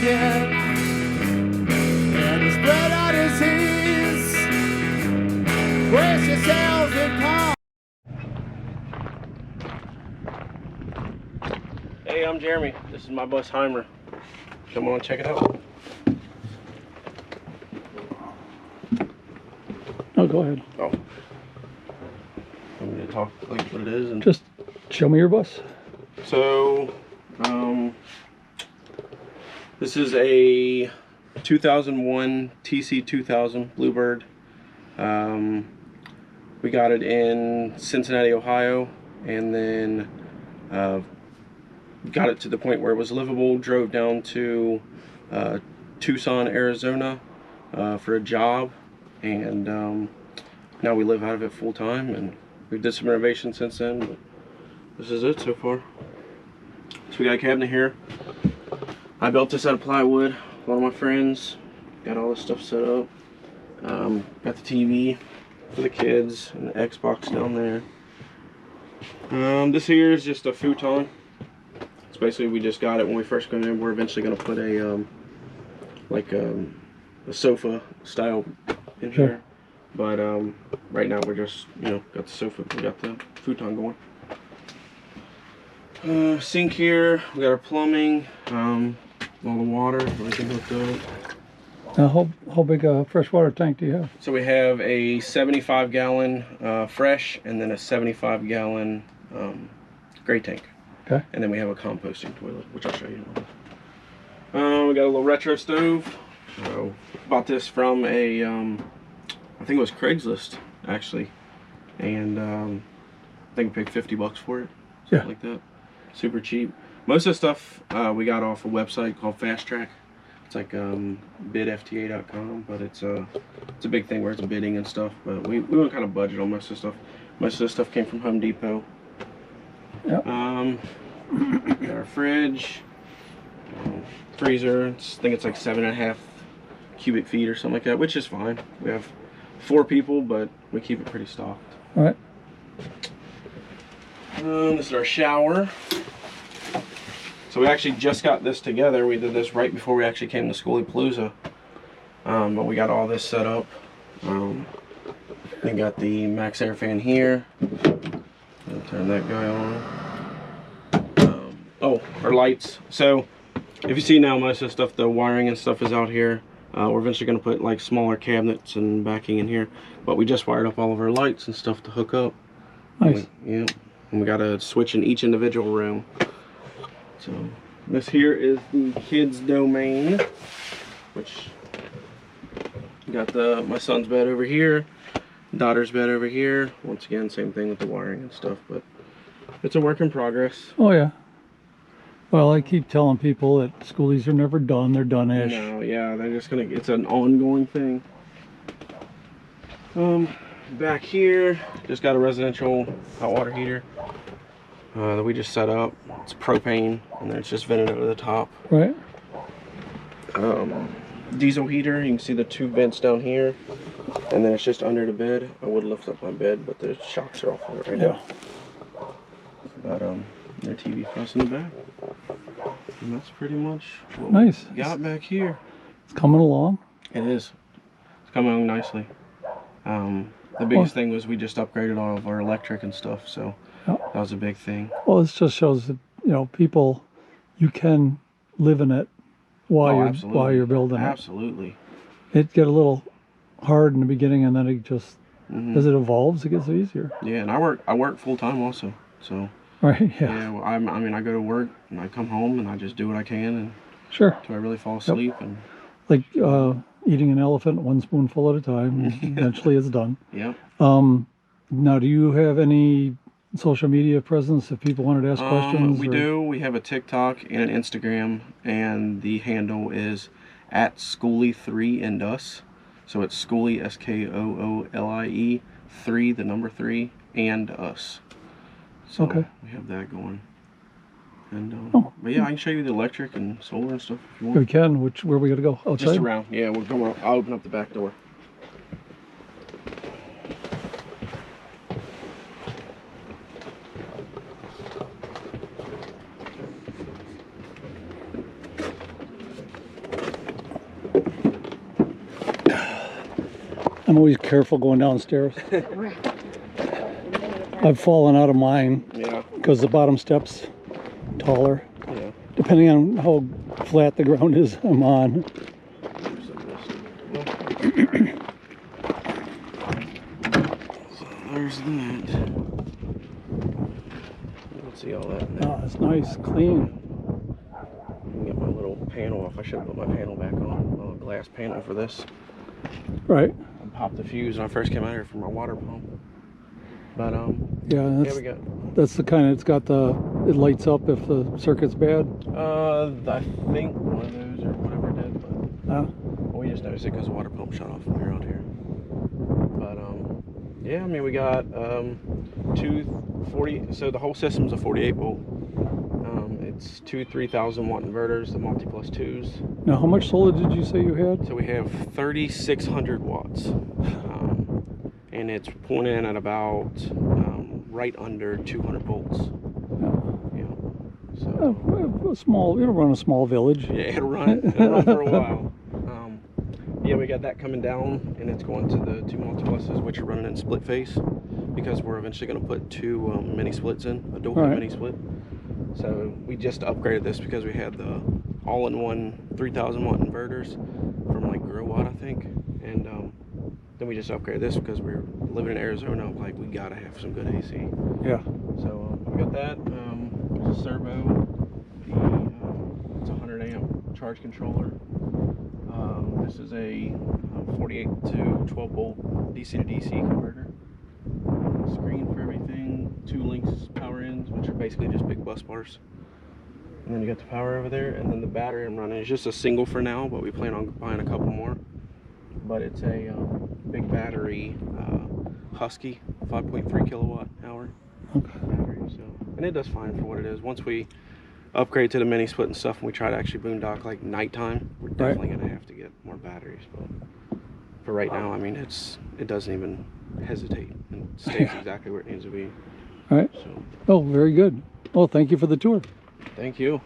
again, and to spread our disease. Brace yourselves and calm. Hey, I'm Jeremy. This is my bus Heimr. Come on, check it out. Oh, go ahead. Oh. I'm going to talk like what it is. And Just show me your bus. so, this is a 2001 TC2000 Bluebird. We got it in Cincinnati, Ohio, and then got it to the point where it was livable, drove down to Tucson, Arizona for a job, and now we live out of it full time, and we did some renovations since then, but this is it so far. So we got a cabinet here. I built this out of plywood. One of my friends got all this stuff set up. Got the TV for the kids and the Xbox down there. This here is just a futon. It's basically, we just got it when we first got in. We're eventually going to put a a sofa style in here, but right now we're just, you know, got the sofa, we got the futon going. Sink here, we got our plumbing, all the water, everything hooked up. Now, how big a freshwater tank do you have? So we have a 75-gallon fresh, and then a 75-gallon gray tank. Okay. And then we have a composting toilet, which I'll show you. We got a little retro stove. Bought this from a, I think it was Craigslist, actually. And I think we paid $50 for it. Something like that. Super cheap. Most of the stuff we got off a website called Fast Track. It's like bidfta.com, but it's a big thing where it's bidding and stuff. But we went kind of budget on most of the stuff. Most of the stuff came from Home Depot. Yep. Got our fridge, freezer. I think it's like 7.5 cubic feet or something like that, which is fine. We have 4 people, but we keep it pretty stocked. All right. This is our shower. So we actually just got this together. We did this right before we actually came to Skoolie Palooza. But we got all this set up. We got the max air fan here. I'll turn that guy on. Oh, our lights. So if you see now, most of the stuff, the wiring and stuff is out here. We're eventually going to put like smaller cabinets and backing in here. But we just wired up all of our lights and stuff to hook up. Nice. Yeah. And we got a switch in each individual room. So this here is the kids' domain, which got my son's bed over here, daughter's bed over here. Once again, same thing with the wiring and stuff, but it's a work in progress. Oh yeah. Well, I keep telling people that schoolies are never done. They're done-ish. No, yeah, they're just gonna. It's an ongoing thing. Back here, just got a residential hot water heater that we just set up. It's propane, and then it's just vented over the top. Right. Diesel heater. You can see the 2 vents down here, and then it's just under the bed. I would lift up my bed, but the shocks are off of it right now. But their TV press in the back, and that's pretty much what Nice. we got back here. It's coming along. It is. It's coming along nicely. The biggest thing was we just upgraded all of our electric and stuff, so that was a big thing. Well, this just shows that, you know, people, you can live in it while you're building it. Absolutely. It get a little hard in the beginning, and then it just as it evolves, it gets easier. Yeah, and I work full time also, so. Right. Yeah. Yeah. Well, I mean, I go to work and I come home and I just do what I can and Sure. until I really fall asleep and. Like eating an elephant one spoonful at a time. Eventually, it's done. Yeah. Now, do you have any social media presence if people wanted to ask questions? We do. We have a TikTok and an Instagram, and the handle is at skoolie3andus. So it's Skoolie, SKOOLIE 3, the number 3, and us. So we have that going. And but yeah, I can show you the electric and solar and stuff if you want. We can. Where we got to go? Outside? Just around. Yeah, we're going. I'll open up the back door. I'm always careful going downstairs. I've fallen out of mine. Yeah. Because the bottom step's taller. Yeah. Depending on how flat the ground is I'm on. So there's that. You can see all that. Oh, it's nice, clean. Get my little panel off. I should have put my panel back on. A glass panel for this. Right. I popped the fuse when I first came out here for my water pump. But yeah, there we go. That's the kind of, it's got the, it lights up if the circuit's bad. I think one of those or whatever did, but we just noticed it because the water pump shut off when we were out here. But yeah, I mean we got 240. So the whole system's a 48 volt. It's two 3,000 watt inverters, the multi plus twos. Now, how much solar did you say you had? So we have 3,600 watts, and it's pulling in at about right under 200 volts. Yeah. So a small, it'll run a small village. yeah, it'll run for a while. Yeah, we got that coming down, and it's going to the two multi pluses, which are running in split phase, because we're eventually going to put two mini splits in, a dual mini split. So we just upgraded this because we had the all-in-one 3,000 watt inverters from like Grow Watt, I think, and then we just upgraded this because we're living in Arizona. Like we gotta have some good AC. Yeah. So we got that. There's a servo. It's a 100 amp charge controller. This is a 48 to 12 volt DC to DC converter. Screen for everything, 2 links power ends, which are basically just big bus bars. And then you got the power over there, and then the battery I'm running is just a single for now, but we plan on buying a couple more. But it's a big battery, Husky, 5.3 kilowatt hour battery. So, and it does fine for what it is. Once we upgrade to the mini split and stuff, and we try to actually boondock like nighttime, we're definitely gonna have to get more batteries. But for right now, I mean, it doesn't even hesitate and stays exactly where it needs to be. All right. So, oh, very good. Well, thank you for the tour. thank you.